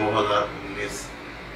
2019,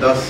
10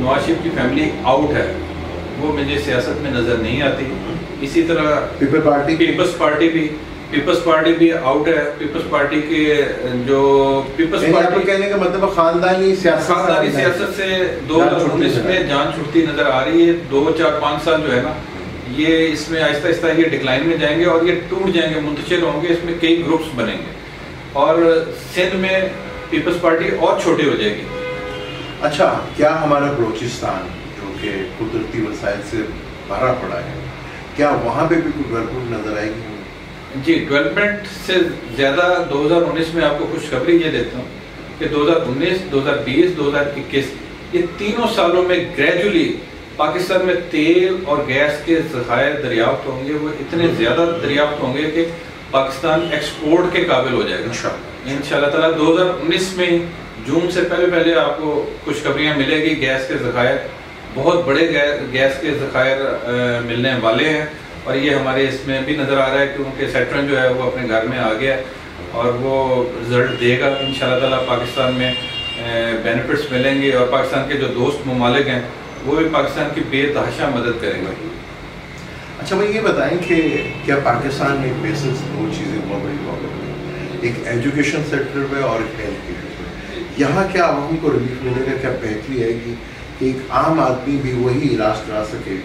نواز شریف کی family out ہے، وہ مجھے سیاست میں نظر نہیں آتی. اسی طرح پیپلز پارٹی بھی آؤٹ ہے. پیپلز پارٹی کے جو پیپلز پارٹی کہنے کا مطلب خاندانی سیاست سے 2019 میں جان چھوٹتی نظر آ رہی ہے. 2-4-5 سال جو ہے نا، یہ اس میں آہستہ آہستہ یہ ڈکلائن میں جائیں گے اور یہ ٹوٹ جائیں گے، منتشر ہوں گے. اس میں کئی گروپس بنیں گے اور سندھ میں پیپلز پارٹی اور چھوٹی ہو جائے گی. اچھا، کیا ہمارا بلوچستان جو کہ قدرتی وسائل سے بھرا پڑا ہے، کیا وہاں پہ بھی کوئی ڈیولپمنٹ نظر آئے گی؟ جی، ڈیولپمنٹ سے زیادہ 2019 میں آپ کو خوشخبری یہ دیتا ہوں کہ 2019، 2020، 2021 یہ تینوں سالوں میں گریجولی پاکستان میں تیل اور گیس کے ذخائر دریافت ہوں گے. وہ اتنے زیادہ دریافت ہوں گے کہ پاکستان ایکسپورٹ کے قابل ہو جائے گا انشاءاللہ تعالیٰ. 2019 میں جون سے پہلے آپ کو خوشخبریاں ملے گی. گیس کے ذخائر، بہت بڑے گیس کے ذخائر ملنے والے ہیں اور یہ ہمارے اس میں بھی نظر آ رہا ہے کیونکہ سیٹرن جو ہے وہ اپنے گھر میں آ گیا اور وہ رزلٹ دے گا انشاءاللہ تعالیٰ. پاکستان میں بینیفٹس ملیں گے اور پاکستان کے جو دوست ممالک ہیں وہ بھی پاکستان کی بے تحاشا مدد کریں گے. اچھا، مجھے یہ بتائیں کہ کیا پاکستان میں بیسس 2 چیزیں بہت بڑی پرابلم ہے، ایک ایجوکیشن سیکٹر پہ اور ایک ہیلتھ کیئر پہ. یہاں کیا عوام کو ریلیف ملے گا؟ کیا بہتری آئے گی کہ ایک عام آدمی بھی وہی علاج کرا سکے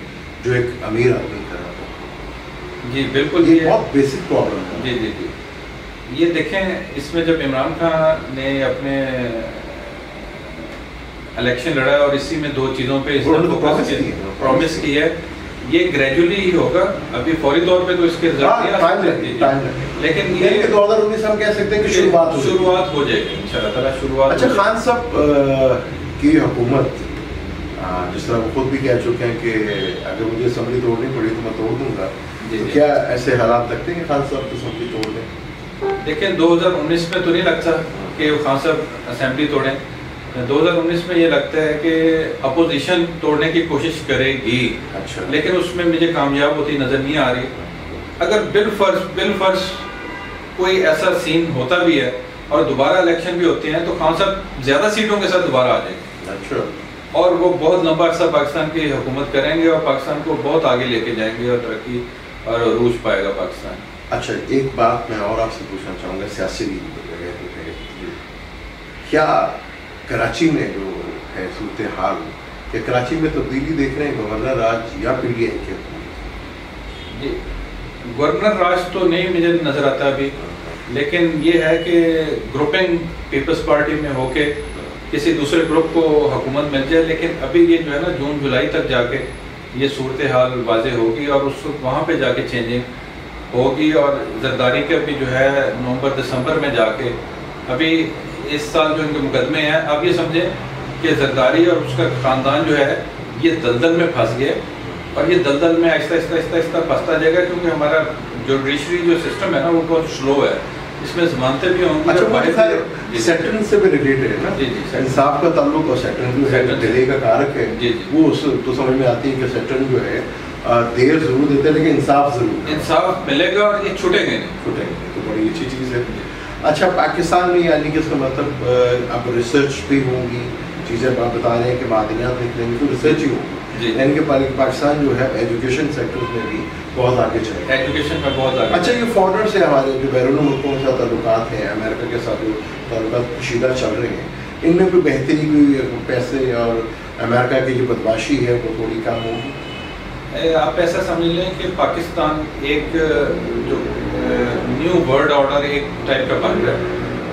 جو ایک امیر آدمی کرا؟ جی بالکل، یہ بہت بیسک پرابلم ہے. جی جی جی، یہ دیکھیں، اس میں جب عمران خان نے اپنے الیکشن لڑا اور اسی میں 2 چیزوں پہ پرومس کی ہے، یہ گریجولی ہی ہوگا. ابھی فوری طور پہ تو اس کے لیکن یہ 2019 ہم کہہ سکتے ہیں کہ شروعات ہو جائے گی انشاءاللہ تعالیٰ. شروعات. اچھا، خان صاحب کی حکومت جس طرح وہ خود بھی کہہ چکے ہیں کہ اگر مجھے اسمبلی توڑنی پڑی تو میں توڑ دوں گا، کیا ایسے حالات لگتے ہیں کہ خان صاحب اسمبلی توڑ دیں؟ دیکھیں، 2019 میں تو نہیں لگتا کہ خان صاحب اسمبلی توڑیں. 2019 میں یہ لگتا ہے کہ اپوزیشن توڑنے کی کوشش کرے گی. اچھا، لیکن اس میں مجھے کامیاب ہوتی نظر نہیں آ رہی. اگر بالفرض کوئی ایسا سین ہوتا بھی ہے اور دوبارہ الیکشن بھی ہوتے ہیں تو خان صاحب زیادہ سیٹوں کے ساتھ دوبارہ آ جائیں گے. اچھا، اور وہ بہت لمبا عرصہ پاکستان کی حکومت کریں گے اور پاکستان کو بہت آگے لے کے جائیں گے اور ترقی اور عروج پائے گا پاکستان. اچھا، ایک بات میں اور آپ سے پوچھنا چاہوں گا سیاسی کیا کراچی میں جو ہے صورتحال، کہ کراچی میں تبدیلی دیکھ رہے ہیں گورنر راج یا پی ڈی آئی کے؟ جی، گورنر راج تو نہیں مجھے نظر آتا ابھی، لیکن یہ ہے کہ گروپنگ پیپلز پارٹی میں ہو کے کسی دوسرے گروپ کو حکومت مل جائے. لیکن ابھی یہ جو ہے نا جون جولائی تک جا کے یہ صورتحال واضح ہوگی اور اس وقت وہاں پہ جا کے چینجنگ ہوگی. اور زرداری کے ابھی جو ہے نومبر دسمبر میں جا کے، ابھی اس سال جو ان کے مقدمے ہیں، اب یہ سمجھیں کہ زرداری اور اس کا خاندان جو ہے یہ دلدل میں پھنس گئے اور یہ دلدل میں آہستہ پھنستا جائے گا کیونکہ ہمارا جوڈیشری جو سسٹم ہے نا وہ بہت سلو ہے. اس میں ضمانتیں بھی ہوں گی. اچھا، سیٹرن سے بھی ریلیٹڈ ہے نا. جی جی، انصاف کا تعلق اور سیٹرن جو ہے دہلی کا کارک ہے. جی جی، وہ تو سمجھ میں آتی ہے کہ سیٹرن جو ہے دیر ضرور دیتے ہیں لیکن انصاف ضرور، انصاف ملے گا اور یہ چھوٹیں گے نہیں. تو بڑی اچھی چیز ہے. اچھا، پاکستان میں یعنی کہ اس کا مطلب اب ریسرچ بھی ہوں گی، چیزیں آپ بتا رہے ہیں کہ معدنیات نکلیں گی تو ریسرچ ہی ہوگی، یعنی کہ پاکستان جو ہے ایجوکیشن سیکٹر میں بھی بہت آگے چلے گا. ایجوکیشن میں بہت آگے. اچھا، یہ فارنر سے ہمارے جو بیرون ملکوں کے ساتھ تعلقات ہیں، امریکہ کے ساتھ جو تعلقات کشیدہ چل رہے ہیں، ان میں کوئی بہتری، کوئی پیسے اور امریکہ کی جو بدماشی ہے وہ تھوڑی کم ہوگی؟ آپ ایسا سمجھ لیں کہ پاکستان ایک جو نیو ورلڈ آرڈر ایک ٹائپ کا بن رہا ہے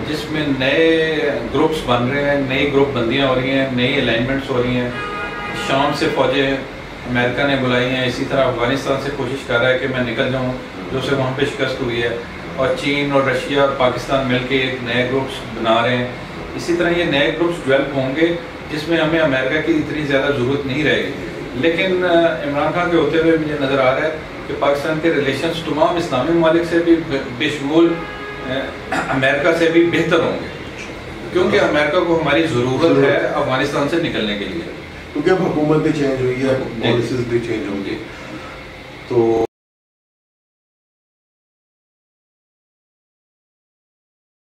جس میں نئے گروپس بن رہے ہیں، نئی گروپ بندیاں ہو رہی ہیں، نئی الائنمنٹس ہو رہی ہیں. شام سے فوجیں امریکہ نے بلائی ہیں، اسی طرح افغانستان سے کوشش کر رہا ہے کہ میں نکل جاؤں جو سے وہاں پہ شکست ہوئی ہے، اور چین اور رشیا اور پاکستان مل کے ایک نئے گروپس بنا رہے ہیں. اسی طرح یہ نئے گروپس ڈیولپ ہوں گے جس میں ہمیں امریکہ کی اتنی زیادہ ضرورت نہیں رہے گی. لیکن عمران خان کے ہوتے ہوئے مجھے نظر آ رہا ہے کہ پاکستان کے ریلیشنز تمام اسلامی ممالک سے بھی بشمول امریکہ سے بھی بہتر ہوں گے کیونکہ امریکہ کو ہماری ضرورت ہے افغانستان سے نکلنے کے لیے. کیونکہ اب حکومت بھی چینج ہوئی ہے، پالیسیز بھی چینج ہوں گی. تو